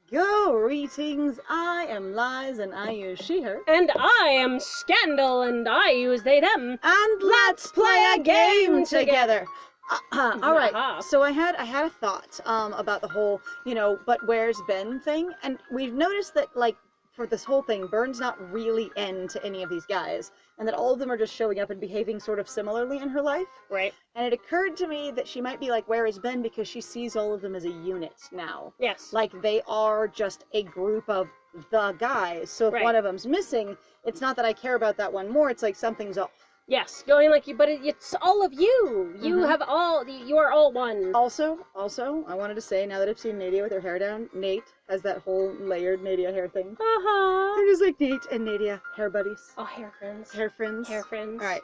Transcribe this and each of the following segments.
Greetings, I am Lies and I use she, her. And I am Scandal and I use they, them. And let's play a game together. Alright, Aha. so I had a thought about the whole, but where's Ben thing? And we've noticed that, like, for this whole thing, Byrne's not really into any of these guys, and that all of them are just showing up and behaving sort of similarly in her life. Right. And it occurred to me that she might be like, where is Ben? Because she sees all of them as a unit now. Yes. Like, they are just a group of the guys. So if Right. one of them's missing, it's not that I care about that one more, it's like something's off. Yes, going like you, but it's all of you. You have all, you are all one. Also, I wanted to say, now that I've seen Nadia with her hair down, Nate has that whole layered Nadia hair thing. Uh-huh. They're just like Nate and Nadia, hair buddies. Oh, hair friends. Hair friends. Hair friends. Alright.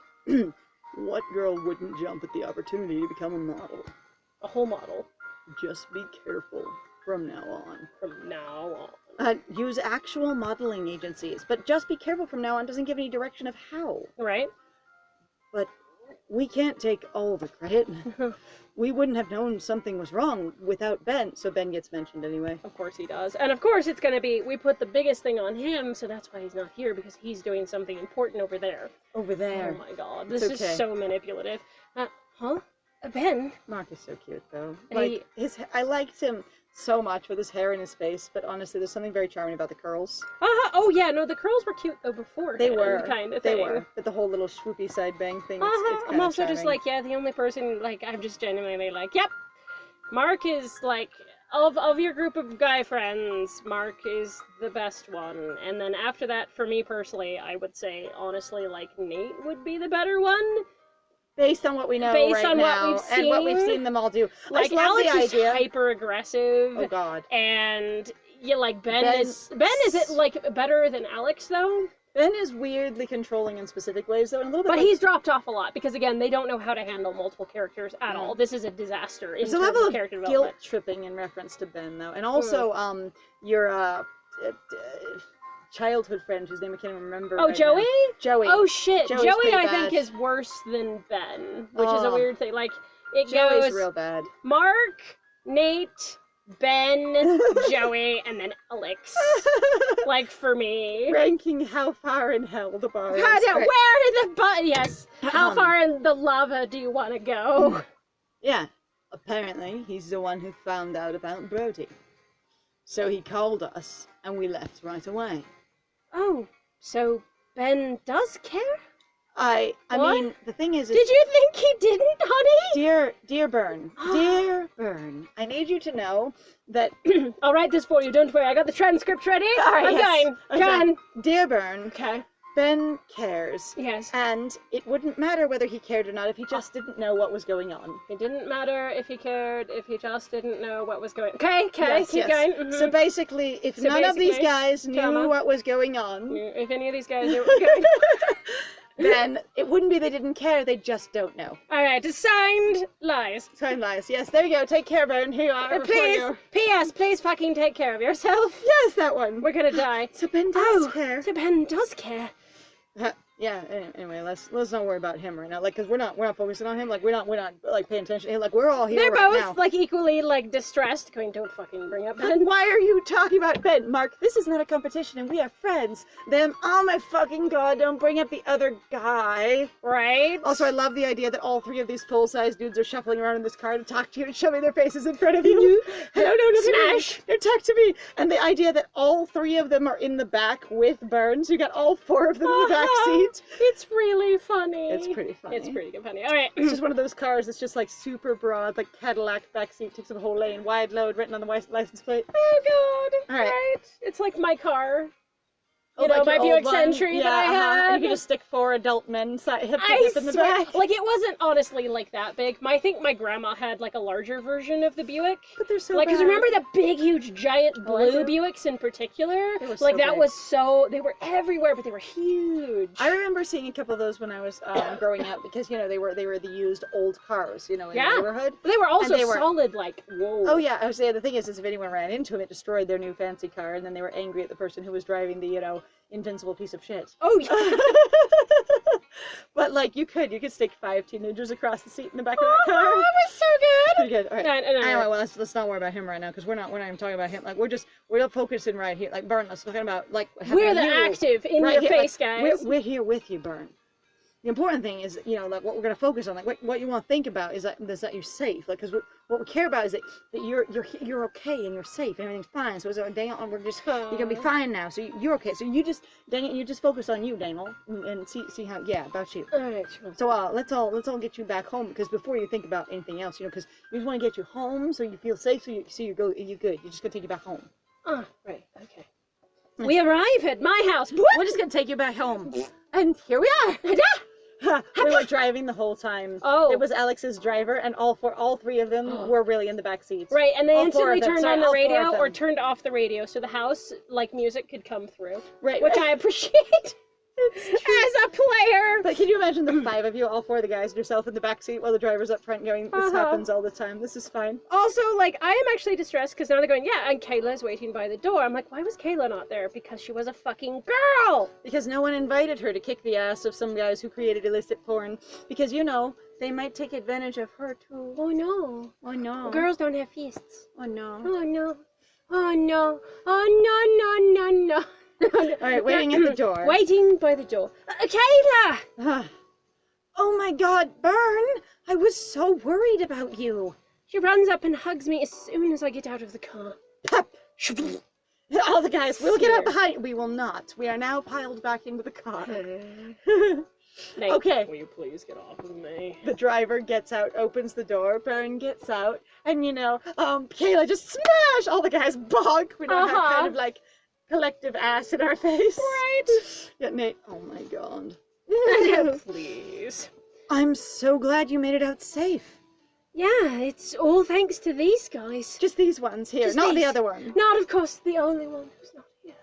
What girl wouldn't jump at the opportunity to become a model? A whole model. Just be careful from now on. From now on. Use actual modeling agencies, but just be careful from now on doesn't give any direction of how. Right? But we can't take all the credit. We wouldn't have known something was wrong without Ben, so Ben gets mentioned anyway. Of course he does. And of course it's gonna be, we put the biggest thing on him, so that's why he's not here, because he's doing something important over there. Over there. Oh my god, this It's okay. is so manipulative. Ben? Mark is so cute, though. He- Like, I liked him so much with his hair and his face, but honestly, there's something very charming about the curls. Oh yeah, no, the curls were cute though before. They were. Kind of They thing. were. But the whole little swoopy side bang thing, it's I'm also just like, yeah, the only person, like, I'm just genuinely like, yep, Mark is, like, of your group of guy friends, Mark is the best one. And then after that, for me personally, I would say, honestly, like, Nate would be the better one. Based on what we know Based on what now, we've and what we've seen. seen them all do. Like, I love Alex the is idea. hyper-aggressive. Oh, God. And, yeah, like, Ben is it, like, better than Alex, though? Ben is weirdly controlling in specific ways, though, and a little bit But like, he's dropped off a lot, because, again, they don't know how to handle multiple characters at all. This is a disaster in there's a terms level of of character guilt development. tripping in reference to Ben, though. And also, your childhood friend, whose name I can't even remember. Oh, right Joey? now. Joey. Oh, shit. Joey's Joey, pretty I bad. think, is worse than Ben, which is a Oh. weird thing. Like, it Joey's goes real bad. Mark, Nate, Ben, Joey, and then Alex. Like, for me. Ranking how far in hell the bar is. Where Right. the yes. How far in the lava do you want to go? Yeah. Apparently, he's the one who found out about Brody. So he called us, and we left right away. Oh, so Ben does care? I What? mean, the thing is, Did you think he didn't, honey? dear Byrne, dear Byrne, I need you to know that, I'll write this for you, don't worry. I got the transcript ready. All right, I'm yes. going. Okay. Go on. dear Byrne, Okay. Ben cares. Yes. And it wouldn't matter whether he cared or not if he just didn't know what was going on. It didn't matter if he cared, if he just didn't know what was going on. Okay, Yes, keep yes. going. Mhm. So basically, if So none of these basically, guys knew Thelma. what was going on, If any of these guys knew what was going on. then it wouldn't be they didn't care, they just don't know. Alright, signed Lies. Time lies. Yes, there you go. Take care, Byrne. Here you are. before Please, you- P.S., please fucking take care of yourself. Yes, that one. We're gonna die. So Ben does Oh, care. so Ben does care. Yeah. Anyway, let's not worry about him right now. Like, cause we're not focusing on him. Like, we're not like paying attention. to him. Like, we're all here They're right both, now. like, equally, like, distressed. Going, don't fucking bring up But Ben. why are you talking about Ben, Mark? This is not a competition, and we are friends. Them. Oh my fucking god! Don't bring up the other guy. Right? Also, I love the idea that all three of these full-size dudes are shuffling around in this car to talk to you and shoving their faces in front of you. No, Smash. They're talk to me. And the idea that all three of them are in the back with Burns. You got all four of them in the back seat. It's really funny. It's pretty funny. It's pretty funny. Alright. It's just one of those cars that's just like super broad, like Cadillac backseat, takes up a whole lane, wide load written on the license plate. Oh god. All right. Right. It's like my car. Oh, You know, like my your Buick old one? Century Yeah, that I had. And you can just stick four adult men hip to I hip in the swear, back. like it wasn't honestly like that big. I think my grandma had like a larger version of the Buick. But they're so Like, cause bad. remember the big, huge, giant Oh, I blue do. Buicks in particular? They were Like so that big. was so, they were everywhere, but they were huge. I remember seeing a couple of those when I was growing up because they were the used old cars, in Yeah. the neighborhood. But they were also they were- solid, like, whoa. Oh yeah, I was saying the thing is if anyone ran into them, it destroyed their new fancy car, and then they were angry at the person who was driving the invincible piece of shit. Oh, yeah. But like you could stick 5 teenagers across the seat in the back of that car. Oh, that was so good. Pretty good. All right. No, Anyway, well, let's not worry about him right now because we're not even talking about him. Like we're focusing right here. Like Bern, let's talking about like we're the active in your face, guys. We're here with you, Bern. The important thing is, like what we're going to focus on, like what you want to think about is that you're safe, like because what we care about is that you're okay and you're safe and everything's fine. So Daniel, you're gonna be fine now. So you're okay. So Daniel, you just focus on you, Daniel, and see how about you. All right, sure. So let's all get you back home because before you think about anything else, because we just want to get you home so you feel safe. So you good. You're just gonna take you back home. Oh, right, okay. We arrive at my house. We're just gonna take you back home, and here we are. We were driving the whole time. Oh. It was Alex's driver, and all three of them were really in the back seats. Right, and they All instantly four of them. turned on the All four of radio them. or turned off the radio so the house, like, music could come through. Right. Which I appreciate as a player. But can you imagine the 5 of you, all 4 of the guys, and yourself in the back seat while the driver's up front going, this happens all the time, this is fine. Also, like, I am actually distressed because now they're going, yeah, and Kayla's waiting by the door. I'm like, why was Kayla not there? Because she was a fucking girl! Because no one invited her to kick the ass of some guys who created illicit porn. Because, they might take advantage of her too. Oh no. Oh no. Girls don't have fists. Oh no. Oh no. Oh no. Oh no, no, no, no. Alright, waiting at the door. Waiting by the door. Kayla! Oh my god, Bern! I was so worried about you. She runs up and hugs me as soon as I get out of the car. Pep! All the guys, we'll get out behind. We will not. We are now piled back into the car. Okay. Will you please get off of me? The driver gets out, opens the door, Bern gets out, and Kayla just smash! All the guys bonk. We don't have kind of like collective ass in our face. Right. Yeah, Nate. Oh my god. Please. I'm so glad you made it out safe. Yeah, it's all thanks to these guys. Just these ones here, Just not the these. other one. Not, of course, the only one who's not here.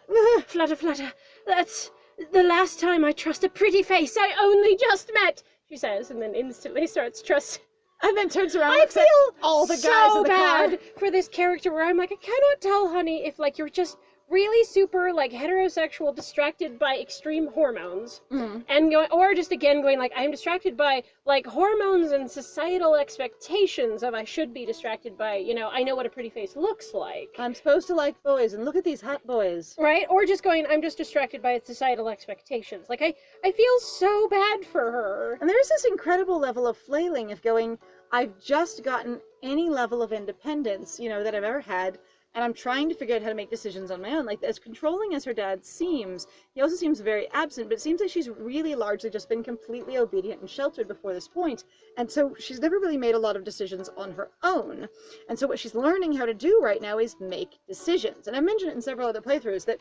Flutter. That's the last time I trust a pretty face I only just met, she says, and then instantly starts trusting. And then turns around. I feel all the guys so in the bad car. for this character where I'm like, I cannot tell, honey, if like you're just really super like heterosexual, distracted by extreme hormones, and or just again going like I'm distracted by like hormones and societal expectations of I should be distracted by I know what a pretty face looks like. I'm supposed to like boys, and look at these hot boys. Right? Or just going I'm just distracted by societal expectations. Like I feel so bad for her. And there's this incredible level of flailing of going, I've just gotten any level of independence, that I've ever had, and I'm trying to figure out how to make decisions on my own. Like, as controlling as her dad seems, he also seems very absent, but it seems like she's really largely just been completely obedient and sheltered before this point. And so she's never really made a lot of decisions on her own. And so what she's learning how to do right now is make decisions. And I mentioned it in several other playthroughs that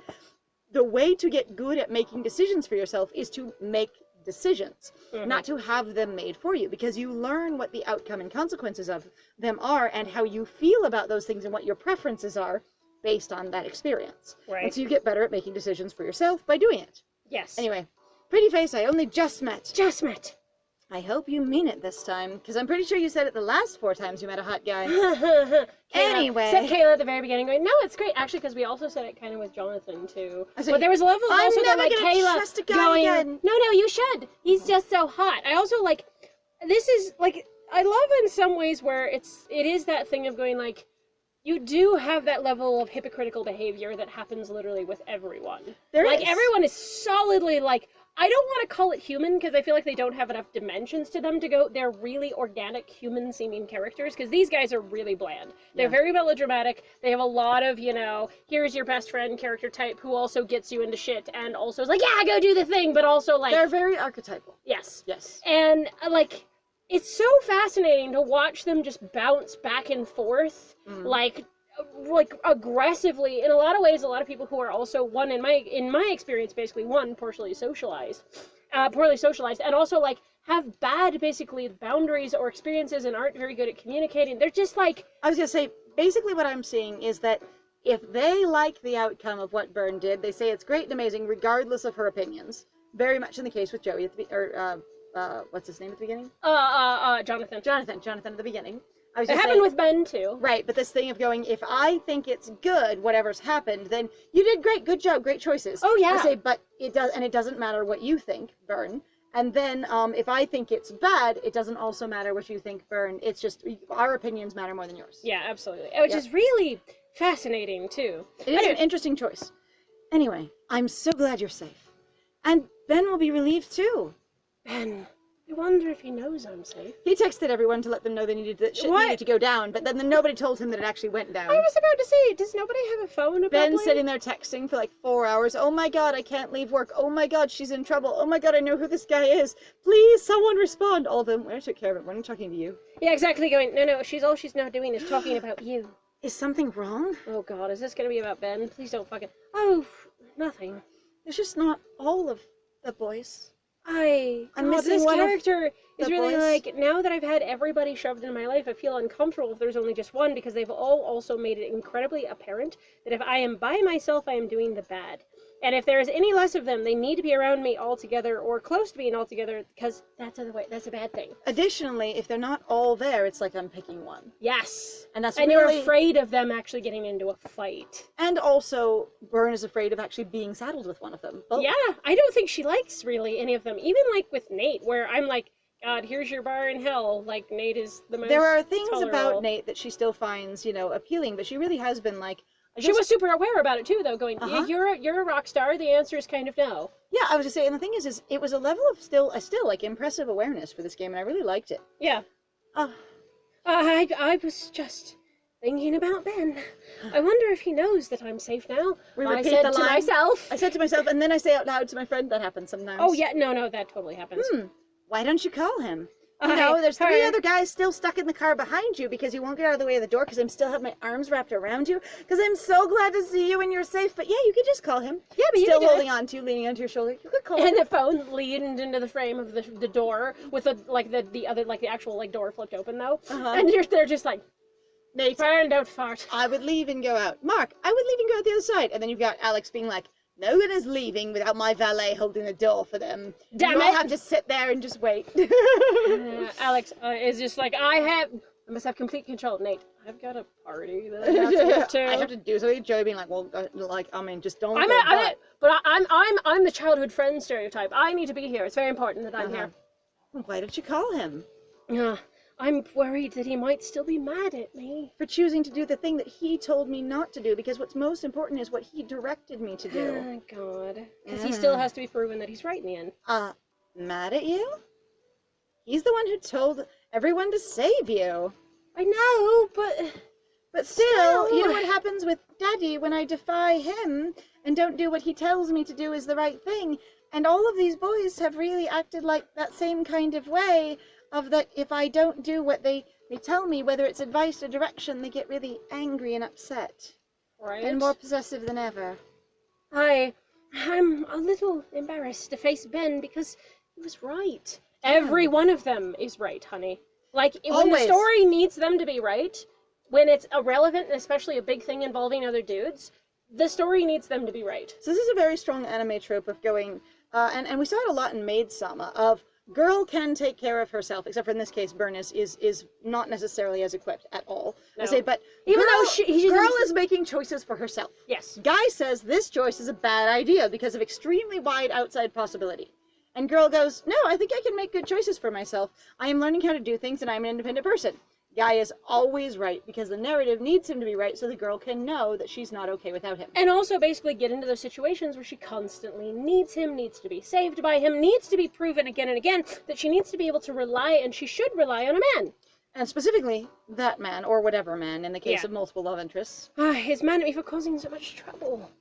the way to get good at making decisions for yourself is to make decisions, not to have them made for you, because you learn what the outcome and consequences of them are and how you feel about those things and what your preferences are based on that experience. Right. And so you get better at making decisions for yourself by doing it. Yes. Anyway, pretty face I only just met. Just met. I hope you mean it this time, because I'm pretty sure you said it the last 4 times you met a hot guy. Anyway. Said Kayla at the very beginning going, no, it's great. Actually, because we also said it kind of with Jonathan, too. So but there was a level of I'm also that, never like, gonna Kayla trust a guy going, again. no, you should. He's just so hot. I also, like, this is, like, I love in some ways where it is that thing of going, like, you do have that level of hypocritical behavior that happens literally with everyone. There is. Everyone is solidly, like, I don't want to call it human because I feel like they don't have enough dimensions to them to go. They're really organic, human-seeming characters because these guys are really bland. They're very melodramatic. They have a lot of, here's your best friend character type who also gets you into shit and also is like, yeah, go do the thing, but also like... They're very archetypal. Yes. Yes. And, like, it's so fascinating to watch them just bounce back and forth, like aggressively. In a lot of ways, a lot of people who are also in my experience, basically poorly socialized, and also like have bad basically boundaries or experiences and aren't very good at communicating. They're just like, I was gonna say, basically what I'm seeing is that if they like the outcome of what Bern did, they say it's great and amazing regardless of her opinions. Very much in the case with Joey what's his name at the beginning? Jonathan. Jonathan at the beginning. It happened with Ben too. Right, but this thing of going, if I think it's good, whatever's happened, then you did great, good job, great choices. Oh yeah. I say, but it doesn't matter what you think, Bern. And then if I think it's bad, it doesn't also matter what you think, Bern. It's just our opinions matter more than yours. Yeah, absolutely. Which is really fascinating, too. It is an interesting choice. Anyway, I'm so glad you're safe. And Ben will be relieved too. Ben, I wonder if he knows I'm safe. He texted everyone to let them know they needed that shit needed to go down, but then nobody told him that it actually went down. I was about to say, does nobody have a phone about Ben sitting there texting for like 4 hours. Oh my god, I can't leave work. Oh my god, she's in trouble. Oh my god, I know who this guy is. Please, someone respond. All of them. I took care of it. When I'm talking to you. Yeah, exactly. Going, no, she's not doing is talking about you. Is something wrong? Oh god, is this gonna be about Ben? Please don't fucking. Oh, nothing. It's just not all of the boys. I'm missing this character is really boys. like, now that I've had everybody shoved in my life, I feel uncomfortable if there's only just one, because they've all also made it incredibly apparent that if I am by myself, I am doing the bad. And if there is any less of them, they need to be around me all together or close to being all together, because that's a bad thing. Additionally, if they're not all there, it's like I'm picking one. Yes. And that's and really... you're afraid of them actually getting into a fight. And also, Bern is afraid of actually being saddled with one of them. Both. Yeah, I don't think she likes really any of them. Even like with Nate, where I'm like, God, here's your bar in hell. Like, Nate is the most There are things tolerable. about Nate that she still finds, appealing, but she really has been like... She was super aware about it too, though, going, Uh-huh. you're a rock star. The answer is kind of no. Yeah, I was just saying, and the thing is it was a level of still like impressive awareness for this game, and I really liked it. Yeah. Uh, I was just thinking about Ben. I wonder if he knows that I'm safe now. We I repeat said the to line. myself. I said to myself, and then I say out loud to my friend. That happens sometimes. Oh yeah, no, that totally happens. Why don't you call him? There's 3 other guys still stuck in the car behind you because you won't get out of the way of the door because I still have my arms wrapped around you because I'm so glad to see you and you're safe. But yeah, you could just call him. Yeah, but still holding on to you, leaning onto your shoulder. You could call him. And the phone leaned into the frame of the door with the actual door flipped open though, and they're just like, Nate, find out fart. I would leave and go out. Mark, I would leave and go out the other side. And then you've got Alex being like, no one is leaving without my valet holding the door for them. Damn you all it. have to sit there and just wait. Alex is just like, I must have complete control. Nate, I've got a party that I have to go to. I have to do something. Joey being like, well, just don't. I'm the childhood friend stereotype. I need to be here. It's very important that I'm here. Why did you call him? Yeah. I'm worried that he might still be mad at me. For choosing to do the thing that he told me not to do, because what's most important is what he directed me to do. Oh, God. Because he still has to be proven that he's right in the end. Mad at you? He's the one who told everyone to save you. I know, But still, you know what happens with Daddy when I defy him and don't do what he tells me to do is the right thing. And all of these boys have really acted like that same kind of way of that if I don't do what they tell me, whether it's advice or direction, they get really angry and upset. Right. And more possessive than ever. I'm a little embarrassed to face Ben because he was right. Every one of them is right, honey. Like, when the story needs them to be right, when it's irrelevant, and especially a big thing involving other dudes, the story needs them to be right. So this is a very strong anime trope of going, and we saw it a lot in Maid-sama, of girl can take care of herself, except for in this case, Bern is not necessarily as equipped at all. No. I say, but even girl, though girl is making choices for herself. Yes. Guy says this choice is a bad idea because of extremely wide outside possibility. And girl goes, no, I think I can make good choices for myself. I am learning how to do things and I'm an independent person. Guy is always right because the narrative needs him to be right so the girl can know that she's not okay without him. And also basically get into those situations where she constantly needs him, needs to be saved by him, needs to be proven again and again that she needs to be able to rely, and she should rely on a man. And specifically, that man, or whatever man, in the case of multiple love interests. He's mad at me for causing so much trouble.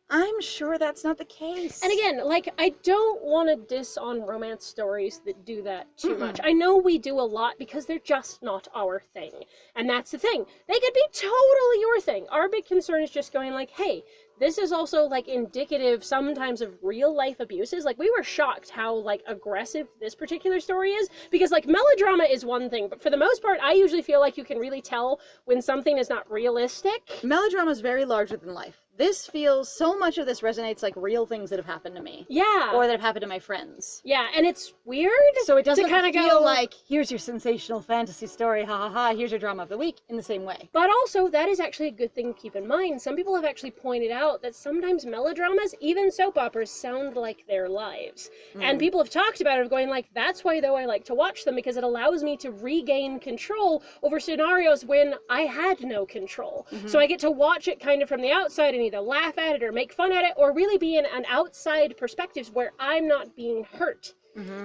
I'm sure that's not the case. And again, like, I don't want to diss on romance stories that do that too much. I know we do a lot because they're just not our thing. And that's the thing. They could be totally your thing. Our big concern is just going like, hey, this is also, like, indicative sometimes of real-life abuses. Like, we were shocked how, like, aggressive this particular story is. Because, like, melodrama is one thing, but for the most part, I usually feel like you can really tell when something is not realistic. Melodrama is very larger than life. this feels, so much of this resonates like real things that have happened to me. Yeah. Or that have happened to my friends. Yeah, and it's weird. So it doesn't kinda feel go, like, here's your sensational fantasy story, ha ha ha, here's your drama of the week, in the same way. But also, that is actually a good thing to keep in mind. Some people have actually pointed out that sometimes melodramas, even soap operas, sound like their lives. And people have talked about it, going like, that's why, though, I like to watch them, because it allows me to regain control over scenarios when I had no control. So I get to watch it kind of from the outside and either laugh at it or make fun at it, or really be in an outside perspective where I'm not being hurt.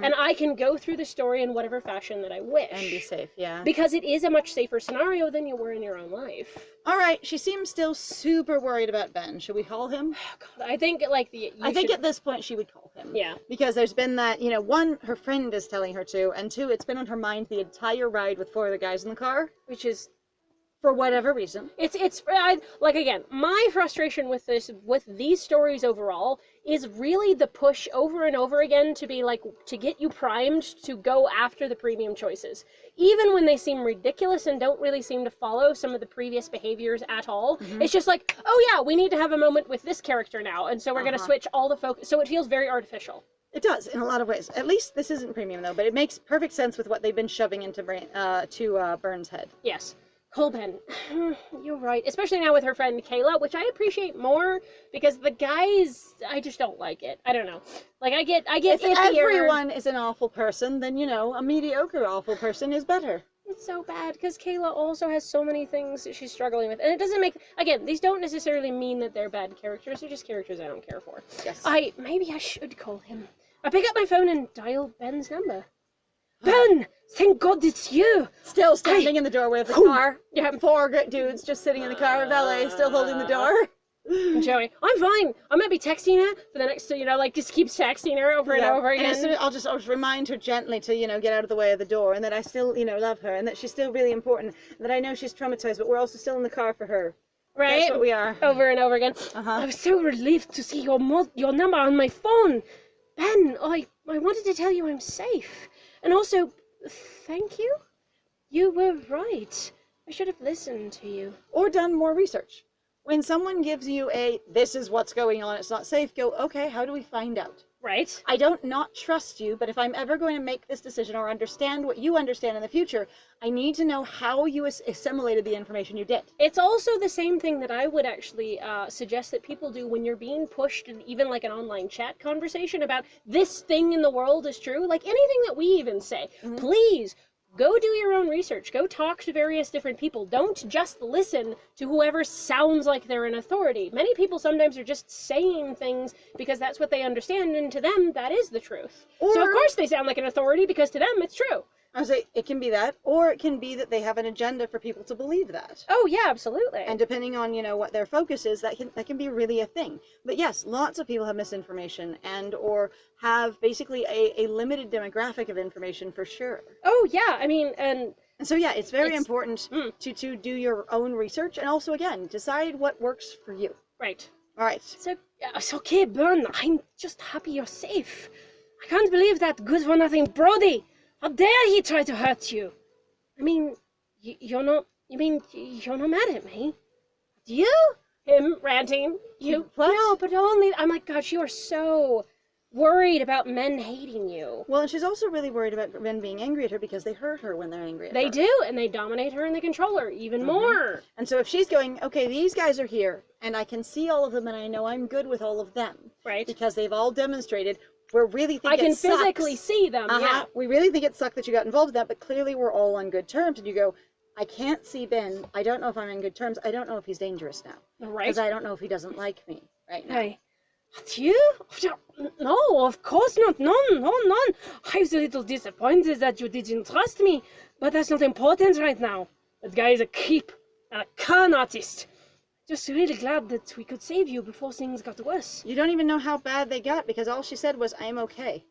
And I can go through the story in whatever fashion that I wish. And be safe, yeah. Because it is a much safer scenario than you were in your own life. All right, she seems still super worried about Ben. Should we call him? Oh, God, I think, like, I think at this point she would call him. Yeah. Because there's been that, you know, one, her friend is telling her to, and two, it's been on her mind the entire ride with 4 other guys in the car. Which is, for whatever reason. Like, again, my frustration with these stories overall is really the push over and over again to be like, to get you primed to go after the premium choices. Even when they seem ridiculous and don't really seem to follow some of the previous behaviors at all. It's just like, oh yeah, we need to have a moment with this character now, and so we're gonna switch all the focus, so it feels very artificial. It does, in a lot of ways. At least this isn't premium, though, but it makes perfect sense with what they've been shoving into Burns' head. Yes. Colben, you're right. Especially now with her friend Kayla, which I appreciate more, because the guys, I just don't like it. I don't know. Like, I get If iffier. everyone is an awful person, then, you know, a mediocre awful person is better. It's so bad, because Kayla also has so many things that she's struggling with. And it doesn't make, again, these don't necessarily mean that they're bad characters. They're just characters I don't care for. Yes. Maybe I should call him. I pick up my phone and dial Ben's number. Ben! Thank God it's you! Still standing in the doorway of the car. Yeah. 4 great dudes just sitting in the car, valet, still holding the door. Joey, I'm fine. I'm gonna be texting her for the next, you know, like, just keeps texting her over and over again. And I'll just remind her gently to, you know, get out of the way of the door, and that I still, you know, love her, and that she's still really important, and that I know she's traumatized, but we're also still in the car for her. Right? That's what we are. Over and over again. I was so relieved to see your number on my phone. Ben, I wanted to tell you I'm safe. And also, thank you. You were right. I should have listened to you. Or done more research. When someone gives you this is what's going on, it's not safe, go, okay, how do we find out? Right? I don't not trust you, but if I'm ever going to make this decision or understand what you understand in the future, I need to know how you assimilated the information you did. It's also the same thing that I would actually suggest that people do when you're being pushed in even like an online chat conversation about this thing in the world is true. Like anything that we even say, please go do your own research. Go talk to various different people. Don't just listen to whoever sounds like they're an authority. Many people sometimes are just saying things because that's what they understand, and to them, that is the truth. So of course they sound like an authority because to them, it's true. I would say it can be that, or it can be that they have an agenda for people to believe that. Oh yeah, absolutely. And depending on, you know, what their focus is, that can be really a thing. But yes, lots of people have misinformation and or have basically a limited demographic of information for sure. Oh yeah, I mean, and so yeah, it's very important to do your own research, and also again decide what works for you. Right. All right. So it's okay, Bern. I'm just happy you're safe. I can't believe that good-for-nothing Brody. How dare he try to hurt you? I mean, you're not mad at me? You? Him ranting. You? What? No, but only, I'm like, gosh, you are so worried about men hating you. Well, and she's also really worried about men being angry at her because they hurt her when they're angry at her. They do, and they dominate her and they control her even more. And so if she's going, okay, these guys are here, and I can see all of them, and I know I'm good with all of them. Right. Because they've all demonstrated we really think I can physically see them, yeah. We really think it sucked that you got involved in that, but clearly we're all on good terms. And you go, I can't see Ben. I don't know if I'm on good terms. I don't know if he's dangerous now. Right. Because I don't know if he doesn't like me right now. Hey. You? No, of course not. None. I was a little disappointed that you didn't trust me, but that's not important right now. That guy is a creep and a con artist. Just really glad that we could save you before things got worse. You don't even know how bad they got, because all she said was, I'm okay.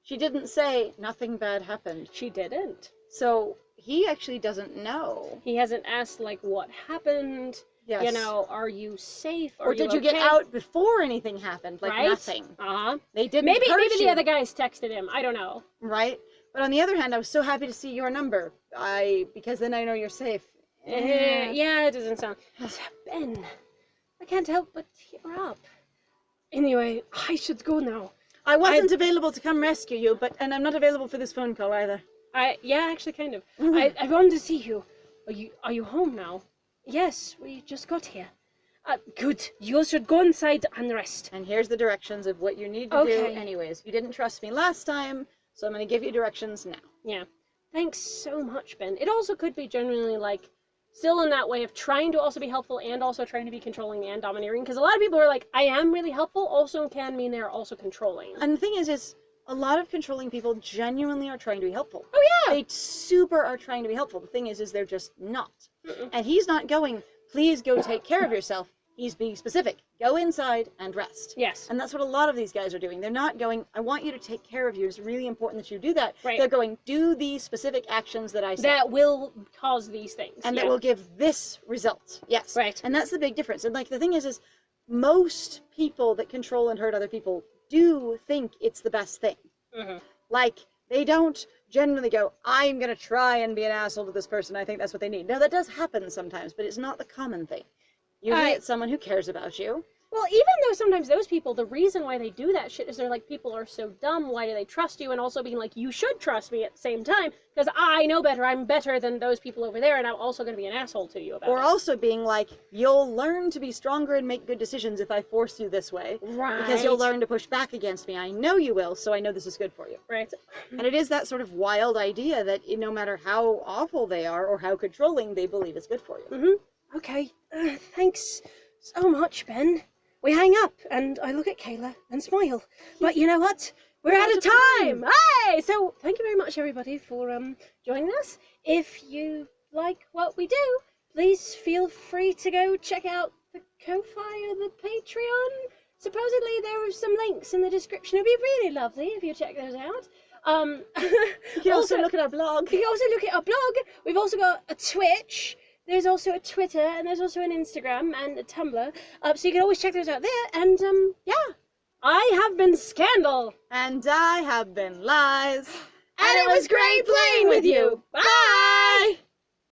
She didn't say, nothing bad happened. She didn't. So he actually doesn't know. He hasn't asked, like, what happened. Yes. You know, are you safe? Or did you get out before anything happened? Like nothing. Uh-huh. They didn't Maybe hurt you. the other guys texted him. I don't know. Right? But on the other hand, I was so happy to see your number. Because then I know you're safe. Yeah, it doesn't sound... Ben, like, can't help but tear up. Anyway, I should go now. I wasn't available to come rescue you, and I'm not available for this phone call either. Yeah, actually, kind of. Mhm. I wanted to see you. Are you home now? Yes, we just got here. Good. You should go inside and rest. And here's the directions of what you need to do Okay. anyways. You didn't trust me last time, so I'm going to give you directions now. Yeah. Thanks so much, Ben. It also could be genuinely, like, still in that way of trying to also be helpful and also trying to be controlling and domineering. Because a lot of people are like, I am really helpful, also can mean they're also controlling. And the thing is a lot of controlling people genuinely are trying to be helpful. Oh, yeah! They super are trying to be helpful. The thing is they're just not. Mm-mm. And he's not going, please go take care of yourself. He's being specific. Go inside and rest. Yes. And that's what a lot of these guys are doing. They're not going, I want you to take care of you. It's really important that you do that. Right. They're going, do these specific actions that I said. That will cause these things. And yeah. that will give this result. Yes. Right. And that's the big difference. And like the thing is most people that control and hurt other people do think it's the best thing. Mm-hmm. Like, they don't generally go, I'm going to try and be an asshole to this person. I think that's what they need. Now, that does happen sometimes, but it's not the common thing. Usually it's someone who cares about you. Well, even though sometimes those people, the reason why they do that shit is they're like, people are so dumb, why do they trust you? And also being like, you should trust me at the same time, because I know better, I'm better than those people over there, and I'm also going to be an asshole to you about Or it. also being like, you'll learn to be stronger and make good decisions if I force you this way. Right. Because you'll learn to push back against me. I know you will, so I know this is good for you. Right. And it is that sort of wild idea that no matter how awful they are or how controlling, they believe is good for you. Mm-hmm. Okay. Thanks so much, Ben. We hang up, and I look at Kayla and smile. But you know what? We're out of time! Hey! So, thank you very much, everybody, for joining us. If you like what we do, please feel free to go check out the Ko-Fi or the Patreon. Supposedly, there are some links in the description. It'd be really lovely if you check those out. You can also look at our blog. You can also look at our blog. We've also got a Twitch. There's also a Twitter, and there's also an Instagram and a Tumblr. So you can always check those out there. And, yeah. I have been Scandal. And I have been Lies. And it was great playing with you. Bye!